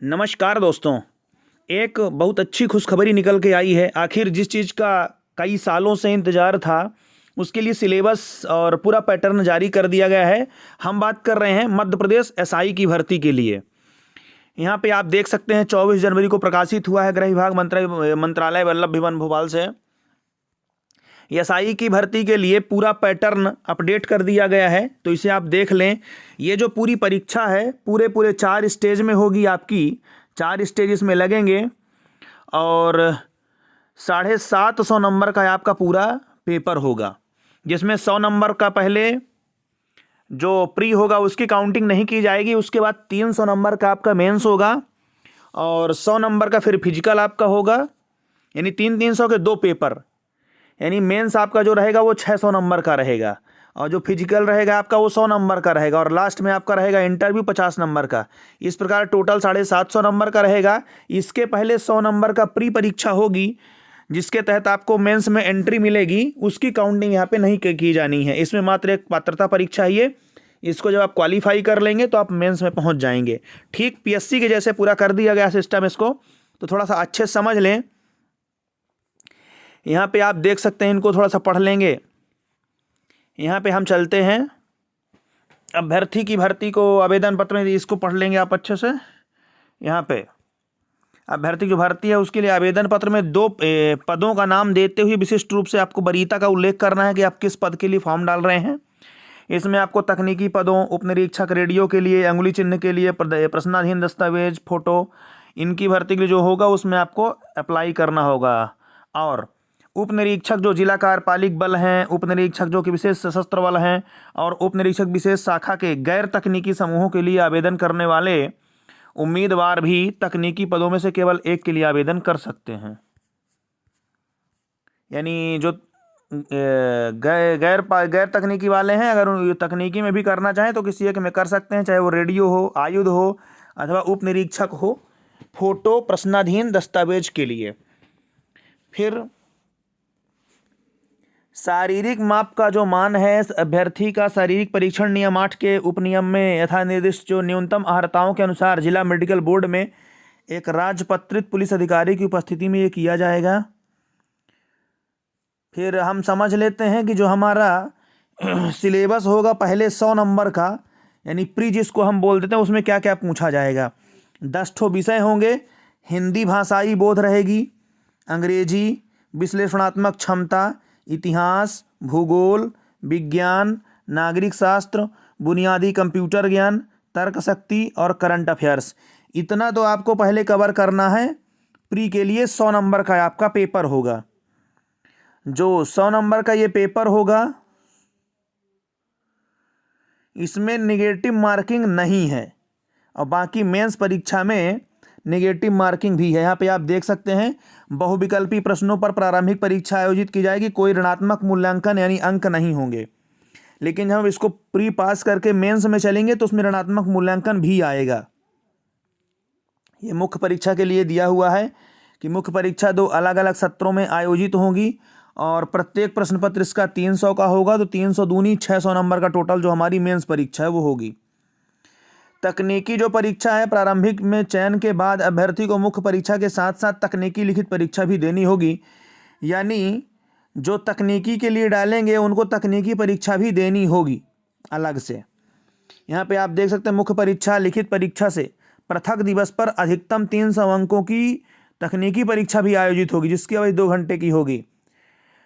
नमस्कार दोस्तों। एक बहुत अच्छी खुशखबरी निकल के आई है। आखिर जिस चीज़ का कई सालों से इंतज़ार था उसके लिए सिलेबस और पूरा पैटर्न जारी कर दिया गया है। हम बात कर रहे हैं मध्य प्रदेश एसआई की भर्ती के लिए। यहाँ पे आप देख सकते हैं 24 जनवरी को प्रकाशित हुआ है गृह विभाग मंत्रालय वल्लभ भवन भोपाल से। एसआई की भर्ती के लिए पूरा पैटर्न अपडेट कर दिया गया है, तो इसे आप देख लें। ये जो पूरी परीक्षा है पूरे पूरे 4 स्टेज में होगी। आपकी 4 स्टेज इसमें लगेंगे और 750 नंबर का आपका पूरा पेपर होगा, जिसमें 100 नंबर का पहले जो प्री होगा उसकी काउंटिंग नहीं की जाएगी। उसके बाद 300 नंबर का आपका मेंस होगा और 100 नंबर का फिर फिजिकल आपका होगा। यानी 300 के 2 पेपर। यानी मेंस आपका जो रहेगा वो 600 नंबर का रहेगा और जो फिजिकल रहेगा आपका वो 100 नंबर का रहेगा और लास्ट में आपका रहेगा इंटरव्यू 50 नंबर का। इस प्रकार टोटल 750 नंबर का रहेगा। इसके पहले 100 नंबर का प्री परीक्षा होगी जिसके तहत आपको मेंस में एंट्री मिलेगी। उसकी काउंटिंग यहाँ पे नहीं की जानी है। इसमें मात्र एक पात्रता परीक्षा ही है। इसको जब आप क्वालिफाई कर लेंगे तो आप मेंस में पहुँच जाएंगे। ठीक पीएससी के जैसे पूरा कर दिया गया सिस्टम इसको, तो थोड़ा सा अच्छे से समझ लें। यहाँ पे आप देख सकते हैं, इनको थोड़ा सा पढ़ लेंगे। यहाँ पे हम चलते हैं अभ्यर्थी की भर्ती को आवेदन पत्र में, इसको पढ़ लेंगे आप अच्छे से। यहाँ पे अभ्यर्थी की जो भर्ती है उसके लिए आवेदन पत्र में 2 पदों का नाम देते हुए विशिष्ट रूप से आपको वरीयता का उल्लेख करना है कि आप किस पद के लिए फॉर्म डाल रहे हैं। इसमें आपको तकनीकी पदों, उपनिरीक्षक रेडियो के लिए, अंगुली चिन्ह के लिए, प्रश्नाधीन दस्तावेज, फोटो, इनकी भर्ती के लिए जो होगा उसमें आपको अप्लाई करना होगा। और उप निरीक्षक जो जिला कार्यपालिक बल हैं, उप निरीक्षक जो कि विशेष सशस्त्र बल हैं और उप निरीक्षक विशेष शाखा के गैर तकनीकी समूहों के लिए आवेदन करने वाले उम्मीदवार भी तकनीकी पदों में से केवल एक के लिए आवेदन कर सकते हैं। यानी जो गैर तकनीकी वाले हैं, अगर तकनीकी में भी करना चाहें तो किसी एक में कर सकते हैं, चाहे वो रेडियो हो, आयुध हो अथवा उप निरीक्षक हो। फोटो, प्रश्नाधीन दस्तावेज के लिए। फिर शारीरिक माप का जो मान है, अभ्यर्थी का शारीरिक परीक्षण नियम 8 के उपनियम में यथा निर्दिष्ट जो न्यूनतम अर्हताओं के अनुसार जिला मेडिकल बोर्ड में एक राजपत्रित पुलिस अधिकारी की उपस्थिति में ये किया जाएगा। फिर हम समझ लेते हैं कि जो हमारा सिलेबस होगा पहले 100 नंबर का, यानी प्री जिसको हम बोल देते हैं, उसमें क्या क्या पूछा जाएगा। 10 ठो विषय होंगे। हिंदी भाषाई बोध रहेगी, अंग्रेजी, विश्लेषणात्मक क्षमता, इतिहास, भूगोल, विज्ञान, नागरिक शास्त्र, बुनियादी कंप्यूटर ज्ञान, तर्क शक्ति और करंट अफेयर्स। इतना तो आपको पहले कवर करना है। प्री के लिए 100 नंबर का आपका पेपर होगा। जो 100 नंबर का ये पेपर होगा इसमें निगेटिव मार्किंग नहीं है और बाकी मेंस परीक्षा में नेगेटिव मार्किंग भी है। यहाँ पे आप देख सकते हैं बहुविकल्पी प्रश्नों पर प्रारंभिक परीक्षा आयोजित की जाएगी। कोई ऋणात्मक मूल्यांकन यानी अंक नहीं होंगे, लेकिन जब हम इसको प्री पास करके मेंस में चलेंगे तो उसमें ऋणात्मक मूल्यांकन भी आएगा। ये मुख्य परीक्षा के लिए दिया हुआ है कि मुख्य परीक्षा 2 अलग अलग सत्रों में आयोजित होगी और प्रत्येक प्रश्न पत्र इसका 300 का होगा, तो 300 दूनी 600 नंबर का टोटल जो हमारी मेंस परीक्षा है वो होगी। तकनीकी जो परीक्षा है, प्रारंभिक में चयन के बाद अभ्यर्थी को मुख्य परीक्षा के साथ साथ तकनीकी लिखित परीक्षा भी देनी होगी। यानी जो तकनीकी के लिए डालेंगे उनको तकनीकी परीक्षा भी देनी होगी अलग से। यहाँ पे आप देख सकते हैं मुख्य परीक्षा लिखित परीक्षा से पृथक दिवस पर अधिकतम 300 अंकों की तकनीकी परीक्षा भी आयोजित होगी, जिसकी अवधि 2 घंटे की होगी।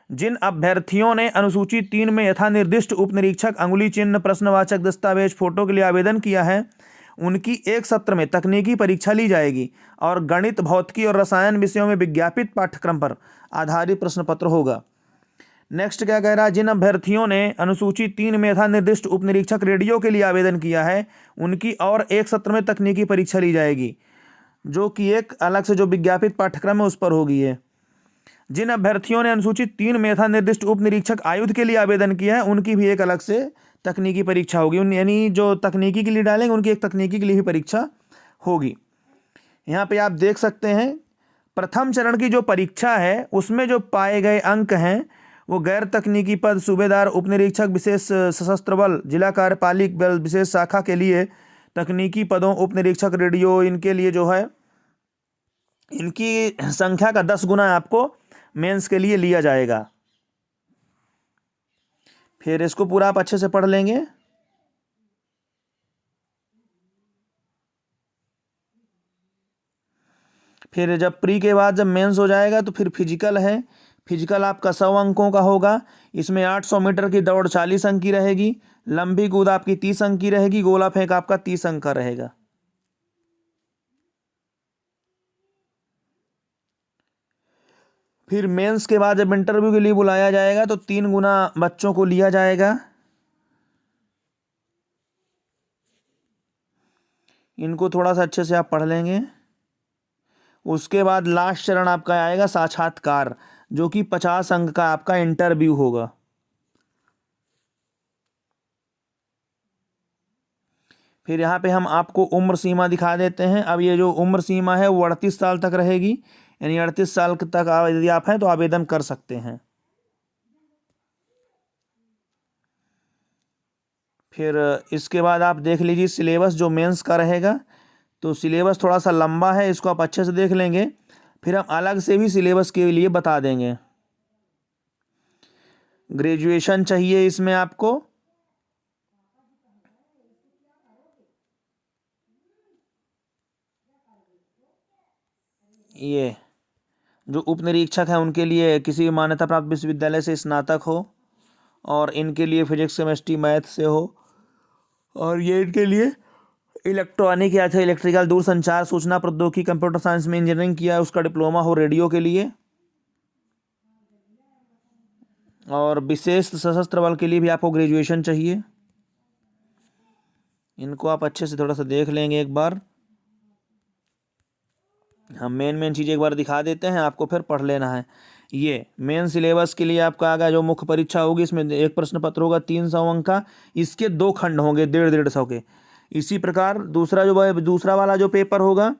जिन अभ्यर्थियों ने अनुसूची 3 में यथा निर्दिष्ट उप निरीक्षक, अंगुली चिन्ह, प्रश्नवाचक दस्तावेज, फोटो के लिए आवेदन किया है, उनकी एक सत्र में तकनीकी परीक्षा ली जाएगी और गणित, भौतिकी और रसायन विषयों में विज्ञापित पाठ्यक्रम पर आधारित प्रश्न पत्र होगा। नेक्स्ट क्या कह रहा है, जिन अभ्यर्थियों ने अनुसूची 3 में यथा निर्दिष्ट उप निरीक्षक रेडियो के लिए आवेदन किया है, उनकी और एक सत्र में तकनीकी परीक्षा ली जाएगी, जो कि एक अलग से जो विज्ञापित पाठ्यक्रम है उस पर होगी है। जिन अभ्यर्थियों ने अनुसूचित 3 में यथा निर्दिष्ट उप निरीक्षक आयुध के लिए आवेदन किया है, उनकी भी एक अलग से तकनीकी परीक्षा होगी। यानी जो तकनीकी के लिए डालेंगे उनकी एक तकनीकी के लिए भी परीक्षा होगी। यहाँ पे आप देख सकते हैं प्रथम चरण की जो परीक्षा है उसमें जो पाए गए अंक हैं वो गैर तकनीकी पद, सूबेदार, उप निरीक्षक विशेष सशस्त्र बल, जिला कार्यपालिक बल विशेष शाखा के लिए तकनीकी पदों उप निरीक्षक रेडियो, इनके लिए जो है इनकी संख्या का 10 गुना आपको मेंस के लिए लिया जाएगा। फिर इसको पूरा आप अच्छे से पढ़ लेंगे। फिर जब प्री के बाद जब मेंस हो जाएगा तो फिर फिजिकल है। फिजिकल आपका 100 अंकों का होगा। इसमें 800 मीटर की दौड़ 40 अंक की रहेगी, लंबी कूद आपकी 30 अंक की रहेगी, गोला फेंक आपका 30 अंक का रहेगा। फिर मेंस के बाद जब इंटरव्यू के लिए बुलाया जाएगा तो 3 गुना बच्चों को लिया जाएगा। इनको थोड़ा सा अच्छे से आप पढ़ लेंगे। उसके बाद लास्ट चरण आपका आएगा साक्षात्कार, जो कि 50 अंक का आपका इंटरव्यू होगा। फिर यहाँ पे हम आपको उम्र सीमा दिखा देते हैं। अब ये जो उम्र सीमा है वो 38 साल तक रहेगी, यानी 38 साल तक यदि आप हैं तो आवेदन कर सकते हैं। फिर इसके बाद आप देख लीजिए सिलेबस जो मेंस का रहेगा। तो सिलेबस थोड़ा सा लंबा है, इसको आप अच्छे से देख लेंगे। फिर हम अलग से भी सिलेबस के लिए बता देंगे। ग्रेजुएशन चाहिए इसमें आपको, ये जो उप निरीक्षक हैं उनके लिए किसी भी मान्यता प्राप्त विश्वविद्यालय से स्नातक हो, और इनके लिए फिजिक्स केमिस्ट्री मैथ से हो, और ये इनके लिए इलेक्ट्रॉनिक या इलेक्ट्रिकल दूरसंचार सूचना प्रौद्योगिकी कंप्यूटर साइंस में इंजीनियरिंग किया है उसका डिप्लोमा हो रेडियो के लिए, और विशेष सशस्त्र बल के लिए भी आपको ग्रेजुएशन चाहिए। इनको आप अच्छे से थोड़ा सा देख लेंगे एक बार। हम मेन चीज़ एक बार दिखा देते हैं आपको, फिर पढ़ लेना है। ये मेन सिलेबस के लिए आपका आगे जो मुख्य परीक्षा होगी इसमें एक प्रश्न पत्र होगा 300 अंक का, इसके 2 खंड होंगे 150-150 के। इसी प्रकार दूसरा वाला जो पेपर होगा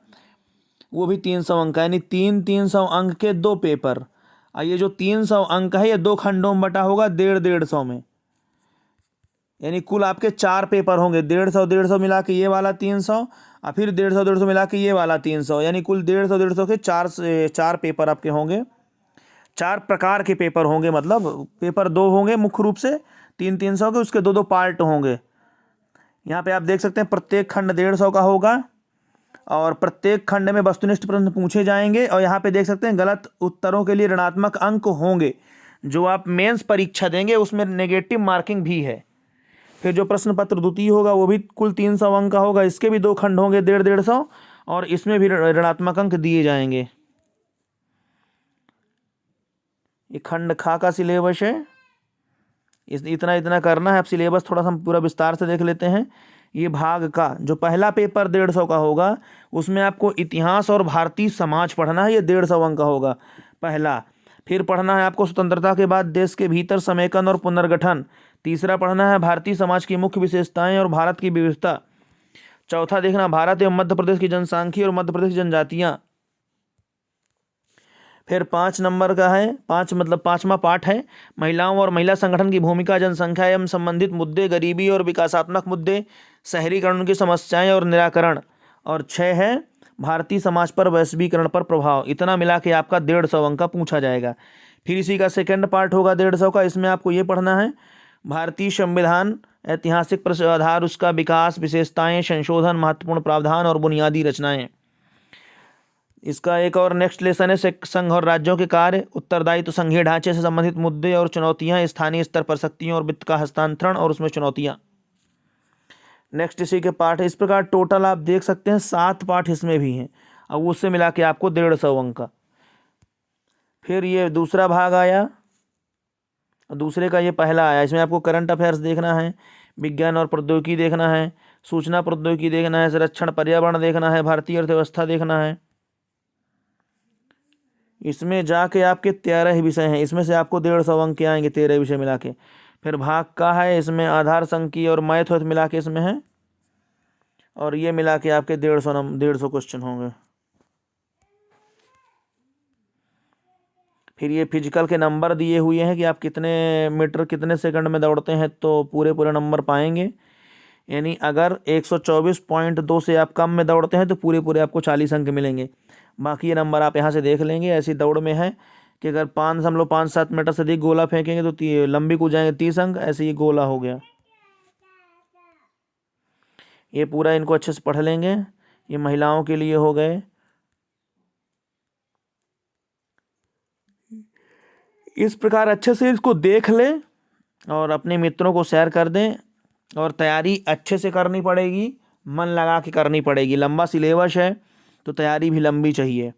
वो भी 300 अंक का, यानी 300 अंक के 2 पेपर। ये जो 300 अंक है ये 2 खंडों में बटा होगा 150-150 में, यानी कुल आपके 4 पेपर होंगे। 150-150 मिला के ये वाला 300, और फिर 150-150 मिला के ये वाला 300, यानी कुल 150-150 के 4 पेपर आपके होंगे। 4 प्रकार के पेपर होंगे, मतलब पेपर 2 होंगे मुख्य रूप से 300 के, उसके 2 पार्ट होंगे। यहाँ पे आप देख सकते हैं प्रत्येक खंड 150 का होगा, और प्रत्येक खंड में वस्तुनिष्ठ प्रश्न पूछे जाएंगे। और यहाँ पे देख सकते हैं गलत उत्तरों के लिए ऋणात्मक अंक होंगे। जो आप मेंस परीक्षा देंगे उसमें नेगेटिव मार्किंग भी है। फिर जो प्रश्न पत्र द्वितीय होगा वो भी कुल 300 अंक का होगा, इसके भी 2 खंड होंगे 150-150, और इसमें भी ऋणात्मक अंक दिए जाएंगे। ये खंड खा का सिलेबस है, इतना इतना करना है। अब सिलेबस थोड़ा सा हम पूरा विस्तार से देख लेते हैं। ये भाग का जो पहला पेपर 150 का होगा उसमें आपको इतिहास और भारतीय समाज पढ़ना है, ये 150 अंक का होगा पहला। फिर पढ़ना है आपको स्वतंत्रता के बाद देश के भीतर समेकन और पुनर्गठन। तीसरा पढ़ना है भारतीय समाज की मुख्य विशेषताएं और भारत की विविधता। चौथा देखना भारत एवं मध्य प्रदेश की जनसांख्यिकी और मध्य प्रदेश की जनजातियां। फिर 5 नंबर का है, 5वां पाठ है महिलाओं और महिला संगठन की भूमिका, जनसंख्या एवं संबंधित मुद्दे, गरीबी और विकासात्मक मुद्दे, शहरीकरण की समस्याएं और निराकरण। और 6 है भारतीय समाज पर वैश्वीकरण पर प्रभाव। इतना मिला के आपका 150 अंक का पूछा जाएगा। फिर इसी का सेकंड पार्ट होगा 150 का, इसमें आपको ये पढ़ना है भारतीय संविधान, ऐतिहासिक आधार, उसका विकास, विशेषताएं, संशोधन, महत्वपूर्ण प्रावधान और बुनियादी रचनाएं। इसका एक और नेक्स्ट लेसन है संघ और राज्यों के कार्य, उत्तरदायित्व, संघीय ढांचे से संबंधित मुद्दे और चुनौतियां, स्थानीय स्तर पर शक्तियों और वित्त का हस्तांतरण और उसमें चुनौतियां। नेक्स्ट इसी के पार्ट है। इस प्रकार टोटल आप देख सकते हैं 7 पार्ट इसमें भी हैं, अब उससे मिला के आपको 150 अंक का। फिर ये दूसरा भाग आया, दूसरे का ये पहला आया। इसमें आपको करंट अफेयर्स देखना है, विज्ञान और प्रौद्योगिकी देखना है, सूचना प्रौद्योगिकी देखना है, संरक्षण पर्यावरण देखना है, भारतीय अर्थव्यवस्था देखना है। इसमें जाके आपके 13 विषय हैं, इसमें से आपको 150 अंक के आएंगे 13 विषय मिला के। फिर भाग का है, इसमें आधार संख्या और मैथ वैथ मिला के इसमें है, और ये मिला के आपके 150 क्वेश्चन होंगे। फिर ये फिजिकल के नंबर दिए हुए हैं कि आप कितने मीटर कितने सेकंड में दौड़ते हैं, तो पूरे नंबर पाएंगे। यानी अगर 124.2 से आप कम में दौड़ते हैं तो पूरे पूरे आपको 40 अंक मिलेंगे। बाकी ये नंबर आप यहाँ से देख लेंगे। ऐसी दौड़ में है कि अगर 5.57 मीटर से अधिक गोला फेंकेंगे तो लंबी कूद जाएंगे 30 अंक। ऐसे ये गोला हो गया। ये पूरा इनको अच्छे से पढ़ लेंगे। ये महिलाओं के लिए हो गए। इस प्रकार अच्छे से इसको देख लें और अपने मित्रों को शेयर कर दें। और तैयारी अच्छे से करनी पड़ेगी, मन लगा के करनी पड़ेगी। लंबा सिलेबस है तो तैयारी भी लंबी चाहिए।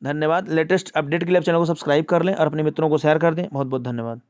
धन्यवाद। लेटेस्ट अपडेट के लिए आप चैनल को सब्सक्राइब कर लें और अपने मित्रों को शेयर कर दें। बहुत बहुत धन्यवाद।